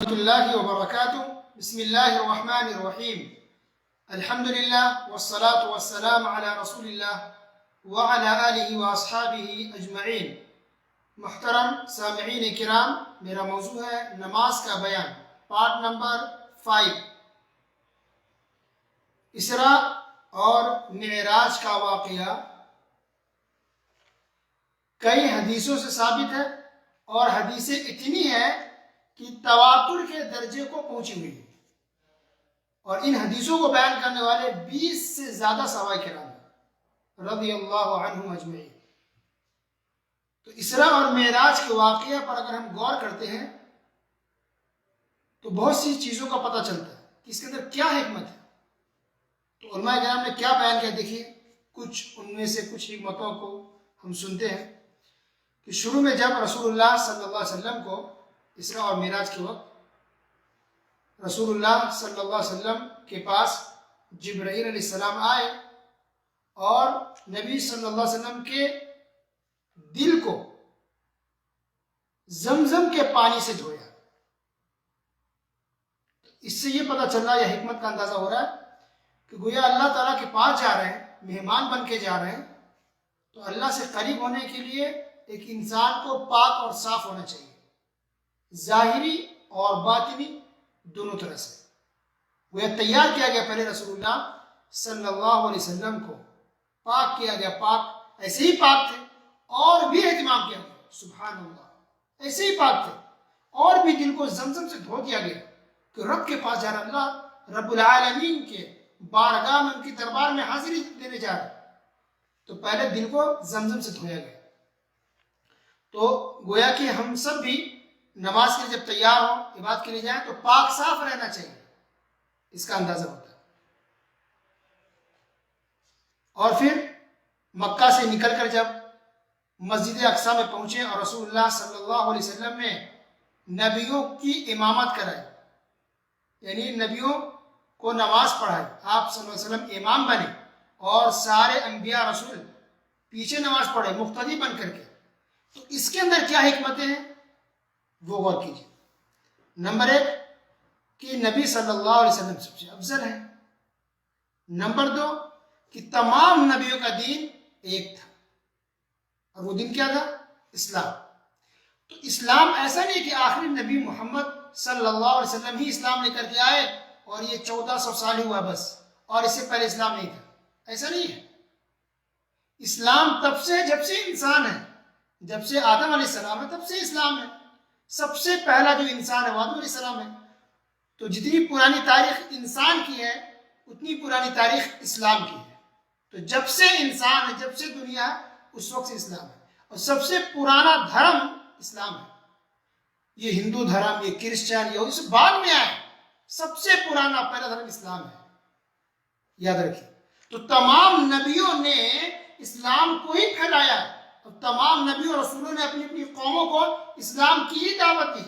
ورحمۃ اللہ وبرکاتہ بسم اللہ الرحمن الرحیم الحمد للہ والصلاة والسلام علی رسول اللہ وعلی آلہ واصحابہ اجمعین۔ محترم سامعین کرام، میرا موضوع ہے نماز کا بیان، پارٹ نمبر 5، اسراء اور معراج کا واقعہ کئی حدیثوں سے ثابت ہے، اور حدیثیں اتنی ہیں کہ تواتر کے درجے کو پہنچی ہوئی ہے، اور ان حدیثوں کو بیان کرنے والے 20 سے زیادہ صحابہ کرام ہیں رضی اللہ عنہم اجمعین۔ تو اسراء اور معراج کے واقعہ پر اگر ہم غور کرتے ہیں تو بہت سی چیزوں کا پتہ چلتا ہے کہ اس کے اندر کیا حکمت ہے۔ تو علماء کرام نے کیا بیان کیا، دیکھیے کچھ ان میں سے کچھ حکمتوں کو ہم سنتے ہیں کہ شروع میں جب رسول اللہ صلی اللہ علیہ وسلم کو اسراء اور معراج کے وقت رسول اللہ صلی اللہ علیہ وسلم کے پاس جبرائیل علیہ السلام آئے اور نبی صلی اللہ علیہ وسلم کے دل کو زمزم کے پانی سے دھویا۔ اس سے یہ پتہ چل رہا ہے، یا حکمت کا اندازہ ہو رہا ہے کہ گویا اللہ تعالیٰ کے پاس جا رہے ہیں، مہمان بن کے جا رہے ہیں، تو اللہ سے قریب ہونے کے لیے ایک انسان کو پاک اور صاف ہونا چاہیے، ظاہری اور باطنی دونوں طرح سے۔ وہ تیار کیا گیا پہلے رسول اللہ صلی اللہ علیہ وسلم کو، پاک کیا گیا، پاک ایسے ہی پاک تھے اور بھی اہتمام کیا گیا، سبحان اللہ، ایسے ہی پاک تھے اور بھی دل کو زمزم سے دھو دیا گیا کہ رب کے پاس جا رہا، اللہ رب العالمین کے بارگاہ میں، ان کی دربار میں حاضری دینے جا رہا، تو پہلے دل کو زمزم سے دھویا گیا۔ تو گویا کہ ہم سب بھی نماز کے لیے جب تیار ہوں، عبادت کے لیے جائیں، تو پاک صاف رہنا چاہیے، اس کا اندازہ ہوتا ہے۔ اور پھر مکہ سے نکل کر جب مسجد اقصی میں پہنچے اور رسول اللہ صلی اللہ علیہ وسلم نے نبیوں کی امامت کرائی، یعنی نبیوں کو نماز پڑھائی، آپ صلی اللہ علیہ وسلم امام بنے اور سارے انبیاء رسول پیچھے نماز پڑھے مقتدی بن کر کے، تو اس کے اندر کیا حکمتیں ہیں وہ غور کیجیے۔ نمبر 1 کہ نبی صلی اللہ علیہ وسلم سب سے افضل ہے۔ نمبر 2 کہ تمام نبیوں کا دین ایک تھا، اور وہ دین کیا تھا؟ اسلام۔ تو اسلام ایسا نہیں کہ آخری نبی محمد صلی اللہ علیہ وسلم ہی اسلام لے کر کے آئے اور یہ 1400 سال ہی ہوا بس، اور اس سے پہلے اسلام نہیں تھا، ایسا نہیں ہے۔ اسلام تب سے جب سے انسان ہے، جب سے آدم علیہ السلام ہے تب سے اسلام ہے۔ سب سے پہلا جو انسان ہے وہ آدم علیہ السلام ہے۔ تو جتنی پرانی تاریخ انسان کی ہے اتنی پرانی تاریخ اسلام کی ہے۔ تو جب سے انسان ہے، جب سے دنیا ہے، اس وقت سے اسلام ہے، اور سب سے پرانا دھرم اسلام ہے۔ یہ ہندو دھرم، یہ کرسچن، یہ اس بعد میں آئے، سب سے پرانا پہلا دھرم اسلام ہے، یاد رکھیے۔ تو تمام نبیوں نے اسلام کو ہی پھیلایا ہے، اور تمام نبیوں اور رسولوں نے اپنی اپنی قوموں کو اسلام کی ہی دعوت دی،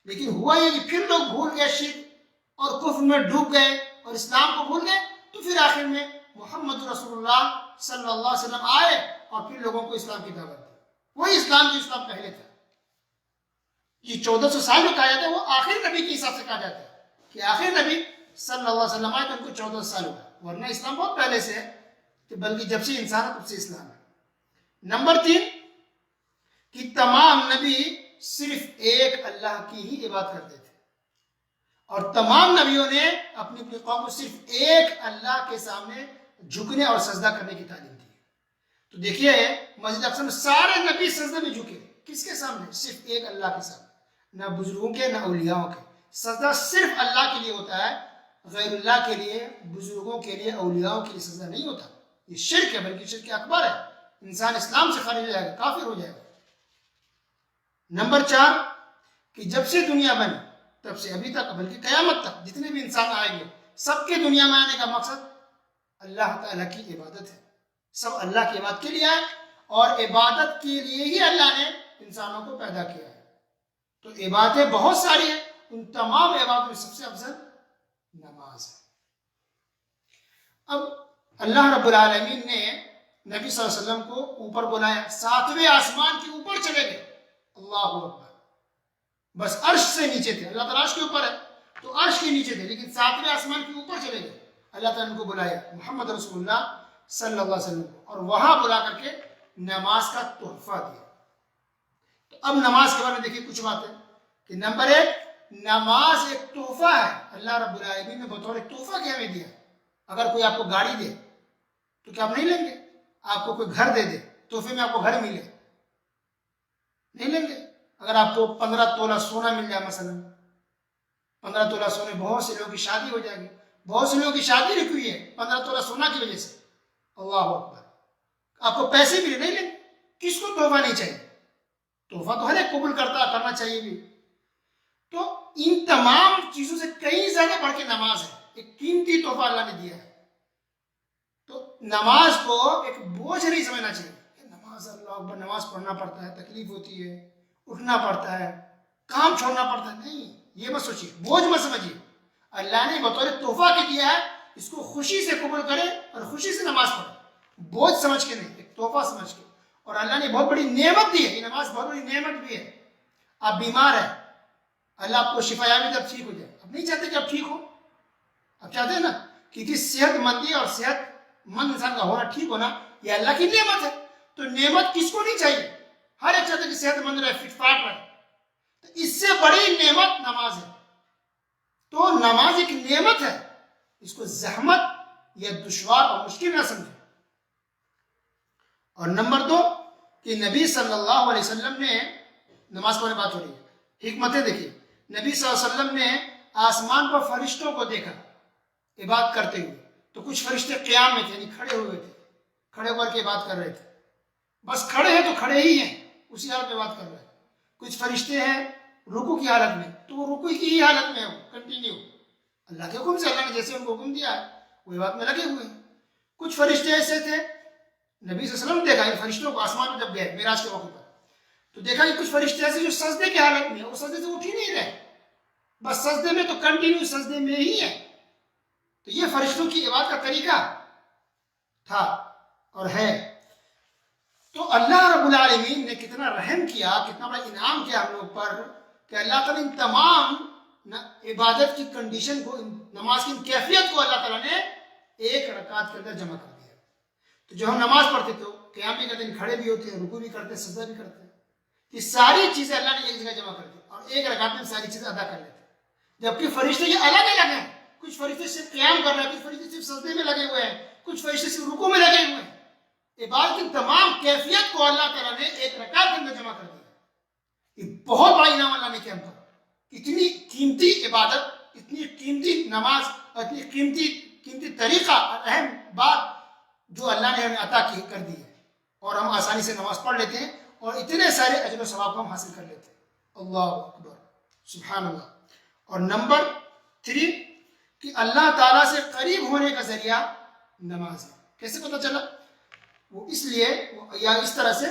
لیکن ہوا یہ کہ پھر لوگ بھول گئے، شرک اور کفر میں ڈوب گئے اور اسلام کو بھول گئے، تو پھر آخر میں محمد رسول اللہ صلی اللہ علیہ وسلم آئے اور پھر لوگوں کو اسلام کی دعوت دی۔ وہی اسلام جو اسلام پہلے تھا، یہ 1400 سال جو کہا جاتا ہے وہ آخر نبی کے حساب سے کہا جاتا ہے کہ آخر نبی صلی اللہ علیہ وسلم آئے تو ان کو 1400 سال ہوا، ورنہ اسلام بہت پہلے سے ہے، کہ بلکہ جب سے انسان ہے تب سے اسلام ہے۔ نمبر 3 کہ تمام نبی صرف ایک اللہ کی ہی عبادت کرتے تھے، اور تمام نبیوں نے اپنی اپنی قوم کو صرف ایک اللہ کے سامنے جھکنے اور سجدہ کرنے کی تعلیم دی۔ تو دیکھیے مسجد اقصی میں سارے نبی سجدہ میں جھکے، کس کے سامنے؟ صرف ایک اللہ کے سامنے، نہ بزرگوں کے نہ اولیاءوں کے۔ سجدہ صرف اللہ کے لیے ہوتا ہے، غیر اللہ کے لیے، بزرگوں کے لیے، اولیاءوں کے لیے سجدہ نہیں ہوتا۔ یہ شرک ہے، بلکہ شرک اکبر ہے، انسان اسلام سے خارج ہو جائے گا، کافر ہو جائے گا۔ نمبر 4 کہ جب سے دنیا بنی تب سے ابھی تک، بلکہ قیامت تک جتنے بھی انسان آئیں گے، سب کے دنیا میں آنے کا مقصد اللہ تعالیٰ کی عبادت ہے۔ سب اللہ کی عبادت کے لیے آئے، اور عبادت کے لیے ہی اللہ نے انسانوں کو پیدا کیا ہے۔ تو عبادتیں بہت ساری ہیں، ان تمام عبادتوں میں سب سے افضل نماز ہے۔ اب اللہ رب العالمین نے نبی صلی اللہ علیہ وسلم کو اوپر بلایا، 7ویں آسمان کے اوپر چلے گئے، اللہ اکبر، بس عرش سے نیچے تھے. اللہ تعالیٰ عرش کے اوپر ہے تو عرش کے نیچے تھے, لیکن 7ویں آسمان کے اوپر چلے گئے. اللہ تعالیٰ نے ان کو بلایا محمد رسول اللہ صلی اللہ علیہ وسلم کو, اور وہاں بلا کر کے نماز کا تحفہ دیا. تو اب نماز کے بارے میں دیکھیے کچھ باتیں کہ نمبر 1, نماز ایک تحفہ ہے. اللہ رب العالمین نے بطور ایک تحفہ کیا ہمیں دیا. اگر کوئی آپ کو گاڑی دے تو کیا آپ نہیں لیں گے؟ آپ کو کوئی گھر دے دے تحفے میں, آپ کو گھر ملے, نہیں لیں گے؟ اگر آپ کو 15 تولہ سونا مل جائے, مثلا 15 تولہ سونے, بہت سے لوگوں کی شادی ہو جائے گی. بہت سے لوگوں کی شادی رکی ہوئی ہے 15 تولہ سونا کی وجہ سے. اللہ اکبر. آپ کو پیسے ملے, نہیں لیں. کس کو تحفہ نہیں چاہیے؟ تحفہ تو ہر ایک قبول کرنا چاہیے بھی. تو ان تمام چیزوں سے کئی زیادہ بڑھ کے نماز ہے. ایک قیمتی تحفہ اللہ نے دیا ہے. تو نماز کو ایک بوجھ نہیں سمجھنا چاہیے. نماز, اللہ اکبر, نماز پڑھنا پڑتا ہے, تکلیف ہوتی ہے, اٹھنا پڑتا ہے, کام چھوڑنا پڑتا ہے. نہیں, یہ مت سوچیے, بوجھ مت سمجھیے. اللہ نے بطور تحفہ کے دیا ہے, اس کو خوشی سے قبول کرے اور خوشی سے نماز پڑھے, بوجھ سمجھ کے نہیں, ایک تحفہ سمجھ کے. اور اللہ نے بہت بڑی نعمت دی ہے. یہ نماز بہت بڑی نعمت بھی ہے. آپ بیمار ہیں, اللہ آپ کو شفا یابی دے, اب ٹھیک ہو جائے. اب نہیں چاہتے کہ آپ ٹھیک ہو, اب چاہتے ہیں نا کہ صحت مندی اور صحت مند انسان کا ہونا, ٹھیک ہونا, یہ اللہ کی نعمت ہے. تو نعمت کس کو نہیں چاہیے؟ ہر ایک چاہتے کہ صحت مند رہے, فٹ فاٹ رہے. تو اس سے بڑی نعمت نماز ہے. تو نماز ایک نعمت ہے, اس کو زحمت یا دشوار اور مشکل نہ سمجھے. اور نمبر 2 کہ نبی صلی اللہ علیہ وسلم نے, نماز کے بارے میں بات ہو رہی ہے, حکمتیں دیکھیے. نبی صلی اللہ علیہ وسلم نے آسمان پر فرشتوں کو دیکھا عبادت کرتے ہوئے. تو کچھ فرشتے قیام میں تھے, یعنی کھڑے ہوئے تھے, کھڑے ہو کر کے عبادت کر رہے تھے. بس کھڑے ہیں تو کھڑے ہی ہیں, اسی حالت میں بات کر رہے ہیں. کچھ فرشتے ہیں رکوع کی حالت میں, تو وہ رکوع کی ہی حالت میں ہو, کنٹینیو اللہ کے حکم سے, اللہ نے جیسے ان کو حکم دیا ہے وہ بات میں لگے ہوئے ہیں. کچھ فرشتے ایسے تھے, نبی صلی اللہ علیہ وسلم نے دیکھا ان فرشتوں کو آسمان میں جب گئے معراج کے موقع پر, تو دیکھا کہ کچھ فرشتے ایسے جو سجدے کی حالت میں, وہ سجدے سے اٹھ ہی نہیں رہے, بس سجدے میں, تو کنٹینیو سجدے میں ہی ہے. تو یہ فرشتوں کی عبادت کا طریقہ تھا اور ہے. تو اللہ رب العالمین نے کتنا رحم کیا, کتنا بڑا انعام کیا ہم لوگ پر, کہ اللہ تعالیٰ ان تمام عبادت کی کنڈیشن کو, نماز کی کیفیت کو اللہ تعالیٰ نے ایک رکعت کے اندر جمع کر دیا. تو جو ہم نماز پڑھتے تو قیام بھی کرتے ہیں, کھڑے بھی ہوتے ہیں, رکوع بھی کرتے ہیں, سجدہ بھی کرتے ہیں, یہ ساری چیزیں اللہ نے ایک جگہ جمع کر دی اور ایک رکعت میں ساری چیزیں ادا کر لیتے ہیں. جبکہ فرشتے یہ الگ الگ ہیں. کچھ فرشتے صرف قیام کر رہے ہیں, کچھ فرشتے صرف سجدے میں لگے ہوئے ہیں, کچھ فرشتے صرف رکوع میں لگے ہوئے ہیں. عبادت کی تمام کیفیت کو اللہ تعالیٰ نے ایک رکعت کے اندر جمع کر دیا. یہ بہت بڑا انعام اللہ نے کیا ہم پر. اتنی قیمتی عبادت, اتنی قیمتی نماز, اتنی قیمتی طریقہ اور اہم بات جو اللہ نے ہمیں عطا کی کر دی ہے, اور ہم آسانی سے نماز پڑھ لیتے ہیں اور اتنے سارے اجر و ثواب کو ہم حاصل کر لیتے ہیں. اللہ اکبر, سبحان اللہ. اور نمبر 3 کہ اللہ تعالیٰ سے قریب ہونے کا ذریعہ نماز ہے. کیسے پتہ چلا؟ وہ اس لیے یا اس طرح سے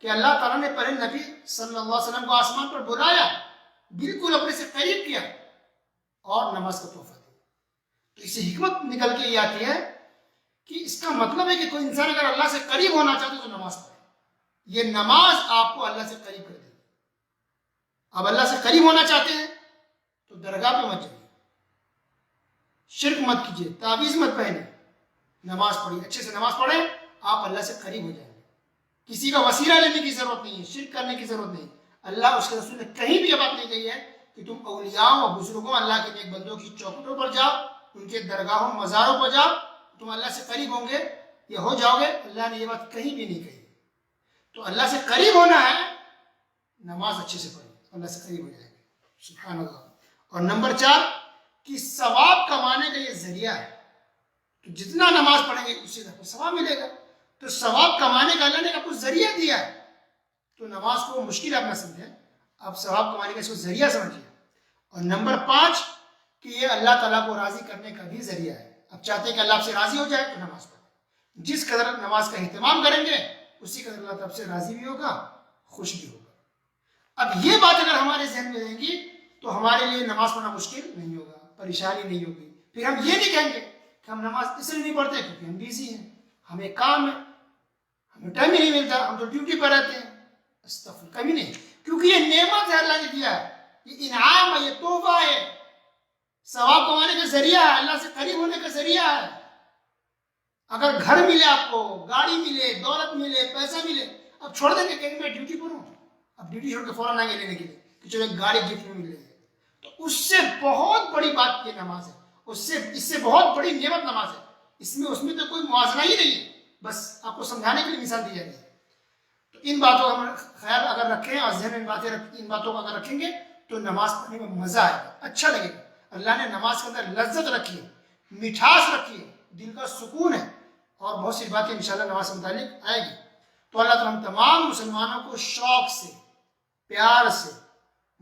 کہ اللہ تعالیٰ نے پہلے نبی صلی اللہ علیہ وسلم کو آسمان پر بلایا, بالکل اپنے سے قریب کیا اور نماز کا تحفہ دیا. تو اس سے حکمت نکل کے یہ آتی ہے کہ اس کا مطلب ہے کہ کوئی انسان اگر اللہ سے قریب ہونا چاہتا ہے تو نماز پڑھے. یہ نماز آپ کو اللہ سے قریب کر دے گی. آپ اللہ سے قریب ہونا چاہتے ہیں تو درگاہ پہ مت جائیے, شرک مت کیجیے, تعویذ مت پہنے, نماز پڑھیے, اچھے سے نماز پڑھیں, آپ اللہ سے قریب ہو جائیں گے. کسی کا وسیلہ لینے کی ضرورت نہیں ہے, شرک کرنے کی ضرورت نہیں. اللہ اس کے رسول نے کہیں بھی یہ بات نہیں کہی ہے کہ تم اولیاء اور بزرگوں, اللہ کے نیک بندوں کی چوکھٹوں پر جاؤ, ان کے درگاہوں مزاروں پر جاؤ, تم اللہ سے قریب ہوں گے یا ہو جاؤ گے. اللہ نے یہ بات کہیں بھی نہیں کہی. تو اللہ سے قریب ہونا ہے, نماز اچھے سے پڑھیں, اللہ سے قریب ہو جائیں گے. سبحان اللہ. اور نمبر 4 کہ ثواب کمانے کا یہ ذریعہ ہے. تو جتنا نماز پڑھیں گے اسی طرح ثواب ملے گا. تو ثواب کمانے کا اللہ نے آپ کو ذریعہ دیا ہے. تو نماز کو مشکل آپ نہ سمجھیں, آپ ثواب کمانے کا اس کو ذریعہ سمجھیے. اور نمبر 5 کہ یہ اللہ تعالیٰ کو راضی کرنے کا بھی ذریعہ ہے. آپ چاہتے ہیں کہ اللہ آپ سے راضی ہو جائے تو نماز پڑھیں. جس قدر نماز کا اہتمام کریں گے اسی قدر اللہ آپ سے راضی بھی ہوگا, خوش بھی ہوگا. اب یہ بات اگر ہمارے ذہن میں رہیں گی تو ہمارے لیے نماز پڑھنا مشکل نہیں ہوگا, پریشانی نہیں ہوگی. پھر ہم یہ نہیں کہیں گے کہ ہم نماز اس لیے نہیں پڑھتے کیونکہ ہم بیزی ہیں, ہمیں کام ہے, ہمیں ٹائم ہی نہیں ملتا, ہم تو ڈیوٹی پر رہتے ہیں. استغفر, کبھی نہیں, کیونکہ یہ نعمت ہے اللہ نے دیا ہے. یہ انعام ہے، یہ تحفہ ہے، ثواب کمانے کا ذریعہ ہے، اللہ سے قریب ہونے کا ذریعہ ہے۔ اگر گھر ملے آپ کو، گاڑی ملے، دولت ملے، پیسہ ملے، اب چھوڑ دیں گے کہ میں ڈیوٹی پر ہوں، اب ڈیوٹی چھوڑ کے فوراً آئیں گے لینے کے لیے کہ چلو ایک گاڑی گفٹ میں مل رہی ہے، تو اس سے بہت بڑی بات یہ نماز ہے، اس سے بہت بڑی نعمت نماز ہے۔ اس میں تو کوئی موازنہ ہی نہیں ہے، بس آپ کو سمجھانے کے لیے مثال دی جاتی ہے۔ تو ان باتوں کا خیال اگر رکھیں اور ذہن میں ان باتوں کو اگر رکھیں گے تو نماز پڑھنے میں مزہ آئے گا، اچھا لگے گا۔ اللہ نے نماز کے اندر لذت رکھی ہے، مٹھاس رکھی ہے، دل کا سکون ہے، اور بہت سی باتیں انشاءاللہ نماز سے متعلق آئے گی۔ تو اللہ تعالیٰ ہم تمام مسلمانوں کو شوق سے، پیار سے،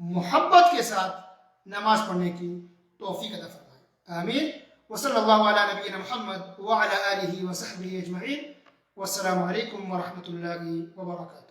محبت کے ساتھ نماز پڑھنے کی توفیق عطا فرمائے، آمین۔ وصلی اللہ علی نبینا محمد وعلی آلہ وصحبہ اجمعین، والسلام علیکم ورحمۃ اللہ وبرکاتہ۔